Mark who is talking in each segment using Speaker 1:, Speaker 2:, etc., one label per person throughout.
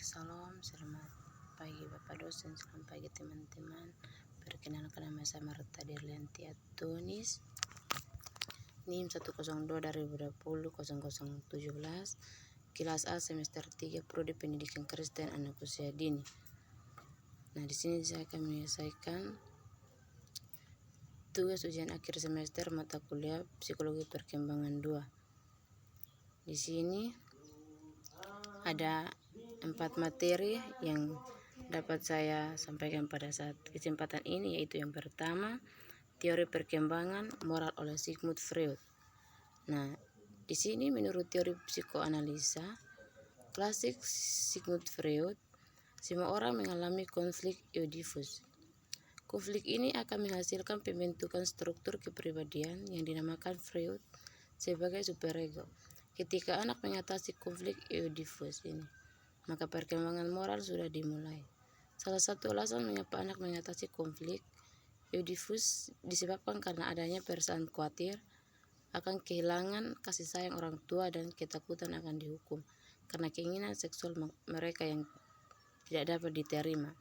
Speaker 1: Salam, selamat pagi Bapak dosen, selamat pagi teman-teman. Perkenalkan nama saya Marta Dirlianti Atunis, NIM 102/2020-0017, kelas A semester 3, Prodi Pendidikan Kristen Anak Usia Dini. Nah, di sini saya akan menyelesaikan tugas ujian akhir semester mata kuliah Psikologi Perkembangan 2. Di sini ada 4 materi yang dapat saya sampaikan pada saat kesempatan ini, yaitu yang pertama, teori perkembangan moral oleh Sigmund Freud. Nah, di sini menurut teori psikoanalisa klasik Sigmund Freud, semua orang mengalami konflik Oedipus. Konflik ini akan menghasilkan pembentukan struktur kepribadian yang dinamakan Freud sebagai superego. Ketika anak mengatasi konflik Oedipus ini, maka perkembangan moral sudah dimulai. Salah satu alasan mengapa anak mengatasi konflik Oedipus disebabkan karena adanya perasaan khawatir akan kehilangan kasih sayang orang tua dan ketakutan akan dihukum karena keinginan seksual mereka yang tidak dapat diterima.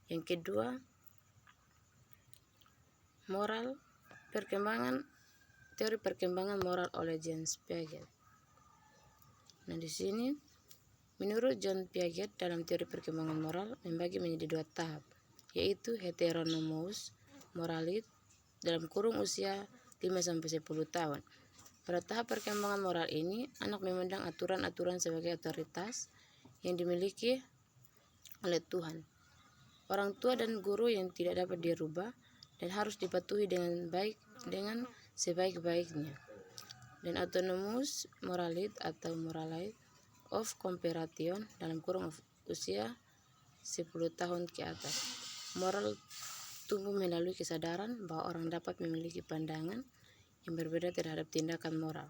Speaker 1: Yang kedua, teori perkembangan moral oleh James Piaget. Nah, di sini menurut John Piaget, dalam teori perkembangan moral membagi menjadi 2 tahap, yaitu heteronomous moralit dalam kurung usia 5-10 tahun. Pada tahap perkembangan moral ini, anak memandang aturan-aturan sebagai otoritas yang dimiliki oleh Tuhan, orang tua dan guru yang tidak dapat dirubah dan harus dipatuhi dengan sebaik-baiknya. Dan autonomous moralit atau moralite of comparison dalam kurung usia 10 tahun ke atas. Moral tumbuh melalui kesadaran bahwa orang dapat memiliki pandangan yang berbeda terhadap tindakan moral.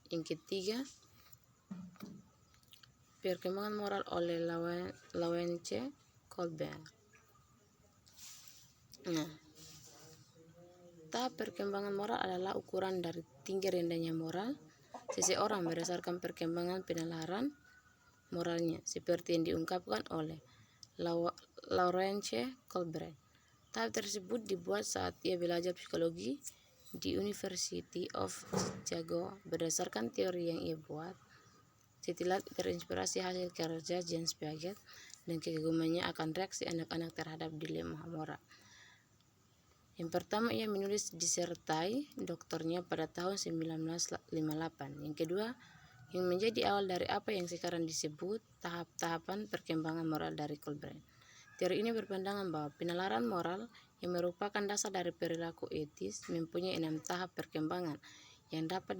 Speaker 1: Yang ketiga, perkembangan moral oleh Lawrence Kohlberg. Nah, tahap perkembangan moral adalah ukuran dari tinggi rendahnya moral seseorang berdasarkan perkembangan penalaran moralnya, seperti yang diungkapkan oleh Lawrence Kohlberg. Tahap tersebut dibuat saat ia belajar psikologi di University of Chicago. Berdasarkan teori yang ia buat, setelah terinspirasi hasil kerja James Piaget dan kekagumannya akan reaksi anak-anak terhadap dilema moral. Yang pertama, ia menulis disertai doktornya pada tahun 1958. Yang kedua, yang menjadi awal dari apa yang sekarang disebut tahap-tahapan perkembangan moral dari Kohlberg. Teori ini berpandangan bahwa penalaran moral yang merupakan dasar dari perilaku etis mempunyai 6 tahap perkembangan yang dapat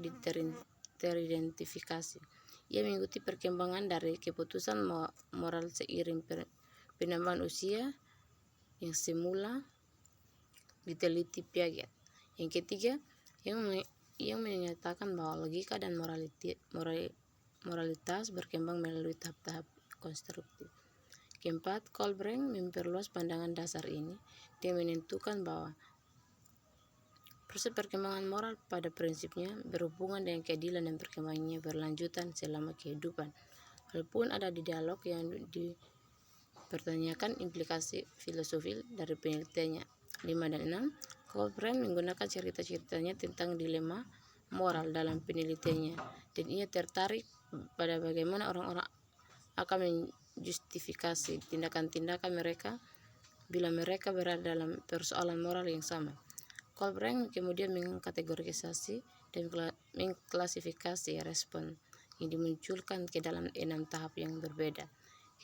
Speaker 1: teridentifikasi. Ia mengikuti perkembangan dari keputusan moral seiring penambahan usia yang semula diteliti Piaget. Yang ketiga, yang menyatakan bahwa logika dan moralitas berkembang melalui tahap-tahap konstruktif. Keempat, Kohlberg memperluas pandangan dasar ini. Dia menentukan bahwa proses perkembangan moral pada prinsipnya berhubungan dengan keadilan dan perkembangannya berlanjutan selama kehidupan. Walaupun ada di dialog yang dipertanyakan implikasi filosofis dari penelitiannya. 5 dan 6, Kohlberg menggunakan cerita-ceritanya tentang dilema moral dalam penelitiannya, dan ia tertarik pada bagaimana orang-orang akan menjustifikasi tindakan-tindakan mereka bila mereka berada dalam persoalan moral yang sama. Kohlberg kemudian mengkategorisasi dan mengklasifikasi respon yang dimunculkan ke dalam 6 tahap yang berbeda.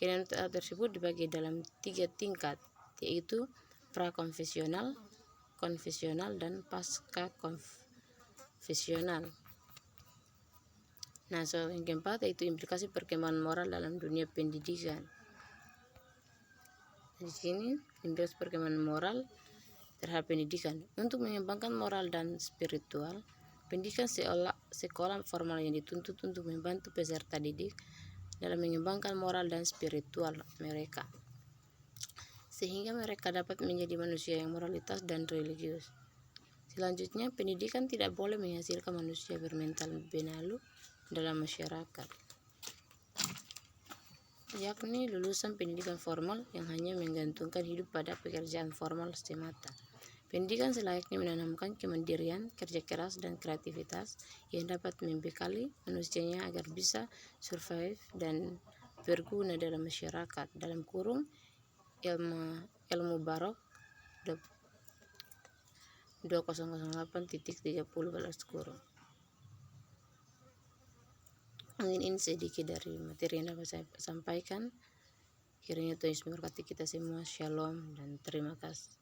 Speaker 1: Ke-6 tahap tersebut dibagi dalam 3 tingkat, yaitu prakonfesional, konfesional, dan pasca konfesional. Nah, soal yang keempat yaitu implikasi perkembangan moral dalam dunia pendidikan. Di sini implikasi perkembangan moral terhadap pendidikan. Untuk mengembangkan moral dan spiritual, pendidikan sekolah formal yang dituntut untuk membantu peserta didik dalam mengembangkan moral dan spiritual mereka, sehingga mereka dapat menjadi manusia yang moralitas dan religius. Selanjutnya, pendidikan tidak boleh menghasilkan manusia bermental benalu dalam masyarakat. yakni lulusan pendidikan formal yang hanya menggantungkan hidup pada pekerjaan formal semata. Pendidikan selayaknya menanamkan kemandirian, kerja keras, dan kreativitas yang dapat membekali manusianya agar bisa survive dan berguna dalam masyarakat. Dalam kurung ilmu Barok 2008.30 kurung. Mungkin ini sedikit dari materi yang dapat saya sampaikan. Kiranya Tuhan Yesus memberkati kita semua. Shalom dan terima kasih.